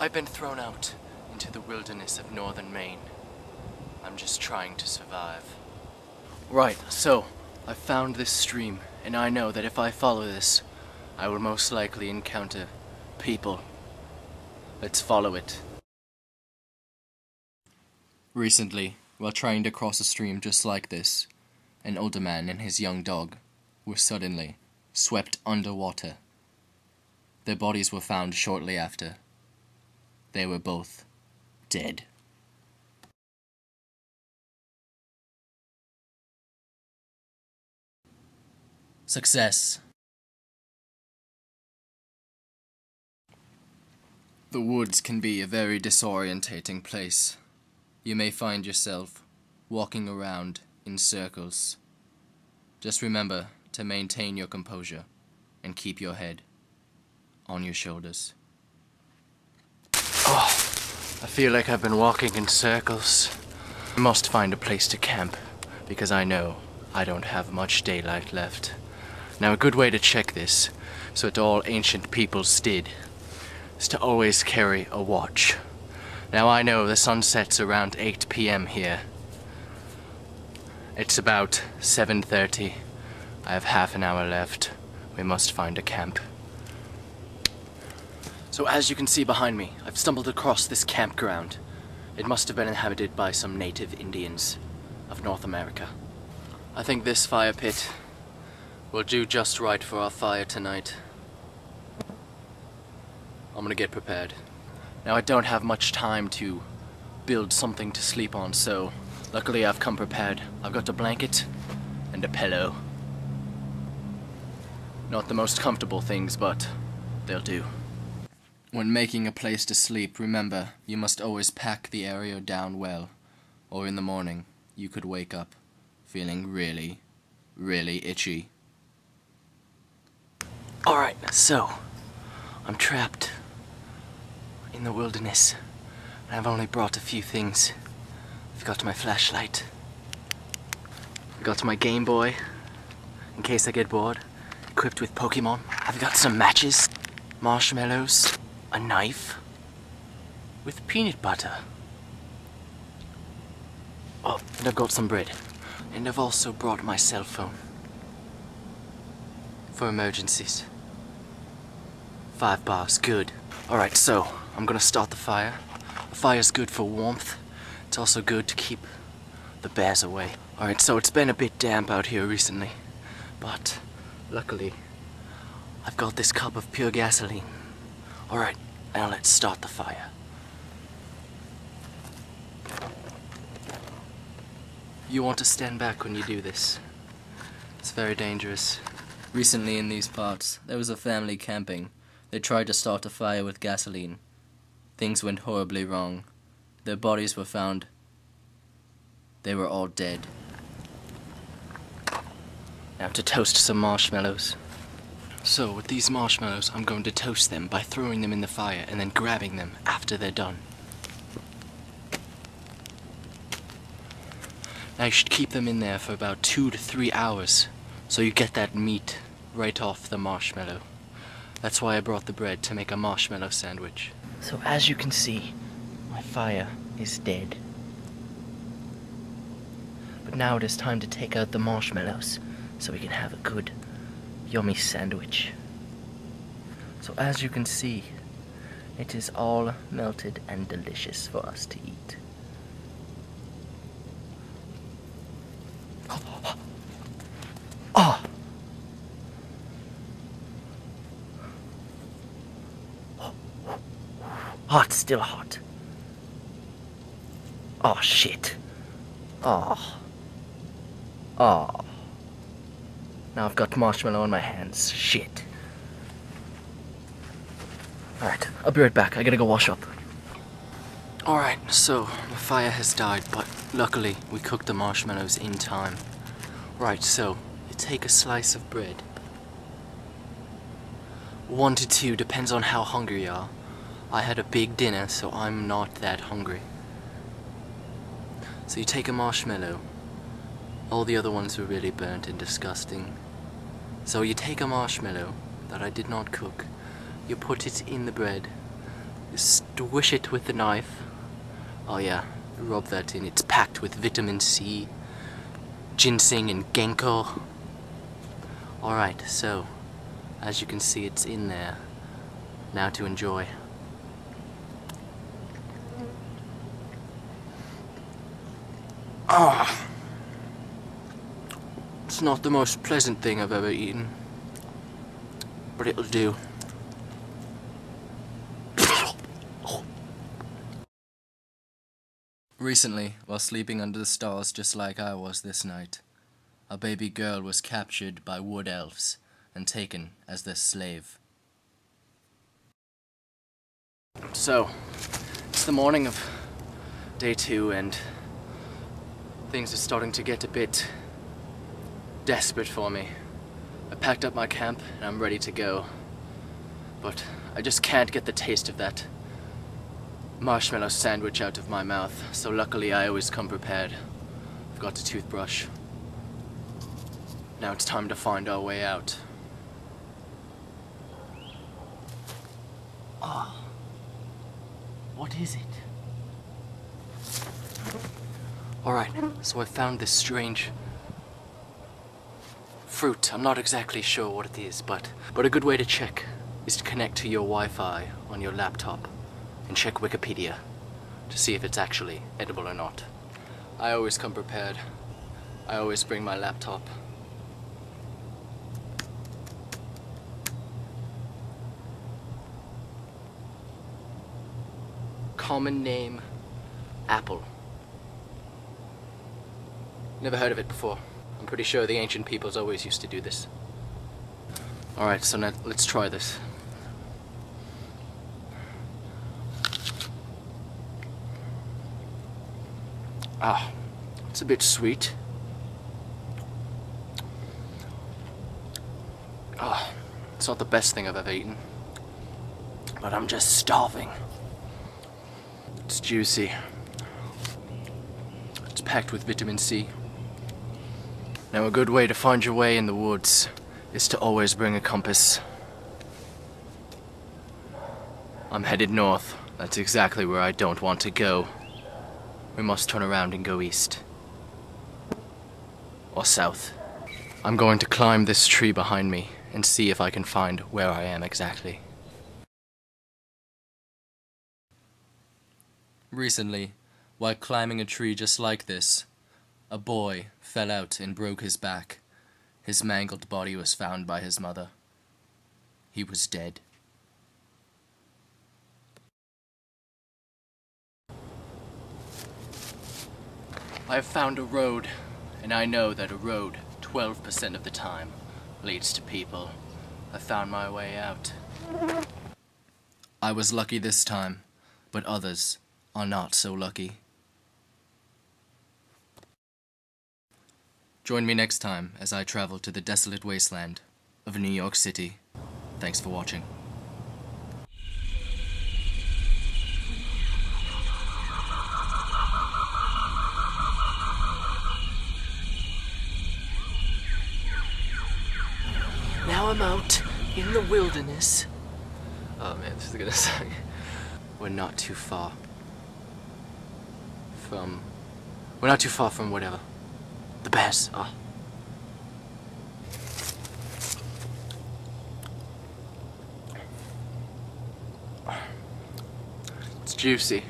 I've been thrown out into the wilderness of northern Maine. I'm just trying to survive. Right, so I found this stream, and I know that if I follow this, I will most likely encounter people. Let's follow it. Recently, while trying to cross a stream just like this, an older man and his young dog were suddenly swept underwater. Their bodies were found shortly after. They were both dead. Success. The woods can be a very disorientating place. You may find yourself walking around in circles. Just remember to maintain your composure and keep your head on your shoulders. Oh, I feel like I've been walking in circles. I must find a place to camp because I know I don't have much daylight left. Now, a good way to check this, so what all ancient peoples did, is to always carry a watch. Now, I know the sun sets around 8 p.m. here. It's about 7:30. I have half an hour left. We must find a camp. So as you can see behind me, I've stumbled across this campground. It must have been inhabited by some native Indians of North America. I think this fire pit will do just right for our fire tonight. I'm gonna get prepared. Now, I don't have much time to build something to sleep on, so luckily I've come prepared. I've got a blanket and a pillow. Not the most comfortable things, but they'll do. When making a place to sleep, remember, you must always pack the area down well, or in the morning, you could wake up feeling really, really itchy. Alright, so, I'm trapped in the wilderness, and I've only brought a few things. I've got my flashlight. I've got my Game Boy, in case I get bored, equipped with Pokemon. I've got some matches, marshmallows, a knife, with peanut butter. Oh, and I've got some bread. And I've also brought my cell phone. For emergencies. 5 bars, good. Alright, so, I'm gonna start the fire. The fire's good for warmth. It's also good to keep the bears away. Alright, so it's been a bit damp out here recently. But, luckily, I've got this cup of pure gasoline. Alright, now let's start the fire. You want to stand back when you do this. It's very dangerous. Recently in these parts, there was a family camping. They tried to start a fire with gasoline. Things went horribly wrong. Their bodies were found. They were all dead. Now to toast some marshmallows. So with these marshmallows, I'm going to toast them by throwing them in the fire and then grabbing them after they're done. Now you should keep them in there for about 2 to 3 hours, so you get that meat right off the marshmallow. That's why I brought the bread, to make a marshmallow sandwich. So as you can see, my fire is dead. But now it is time to take out the marshmallows, so we can have a good, yummy sandwich. So as you can see, it is all melted and delicious for us to eat. Oh! Oh, it's still hot. Oh, shit. Oh. Oh. Now I've got marshmallow on my hands. Shit. Alright, I'll be right back. I gotta go wash up. Alright, so the fire has died, but luckily we cooked the marshmallows in time. Right, so you take a slice of bread. 1 to 2, depends on how hungry you are. I had a big dinner, so I'm not that hungry. So you take a marshmallow. All the other ones were really burnt and disgusting. So you take a marshmallow that I did not cook, you put it in the bread, Squish it with the knife. Oh yeah, rub that in. It's packed with vitamin C, ginseng and ginkgo. Alright, so, as you can see, it's in there. Now to enjoy. Ah! It's not the most pleasant thing I've ever eaten, but it'll do. Recently, while sleeping under the stars just like I was this night, a baby girl was captured by wood elves and taken as their slave. So, it's the morning of day 2 and things are starting to get a bit desperate for me. I packed up my camp and I'm ready to go, but I just can't get the taste of that marshmallow sandwich out of my mouth, so luckily I always come prepared. I've got a toothbrush. Now it's time to find our way out. Ah, what is it? Alright, so I found this strange fruit. I'm not exactly sure what it is, but a good way to check is to connect to your Wi-Fi on your laptop and check Wikipedia to see if it's actually edible or not. I always come prepared. I always bring my laptop. Common name, apple. Never heard of it before. I'm pretty sure the ancient peoples always used to do this. Alright, so now let's try this. Ah, it's a bit sweet. Ah, it's not the best thing I've ever eaten, but I'm just starving. It's juicy. It's packed with vitamin C. Now a good way to find your way in the woods is to always bring a compass. I'm headed north. That's exactly where I don't want to go. We must turn around and go east. Or south. I'm going to climb this tree behind me and see if I can find where I am exactly. Recently, while climbing a tree just like this, a boy fell out and broke his back. His mangled body was found by his mother. He was dead. I have found a road, and I know that a road, 12% of the time, leads to people. I found my way out. I was lucky this time, but others are not so lucky. Join me next time as I travel to the desolate wasteland of New York City. Thanks for watching. Now I'm out in the wilderness. Oh man, this is gonna suck. We're not too far from whatever. The bears. Oh. It's juicy.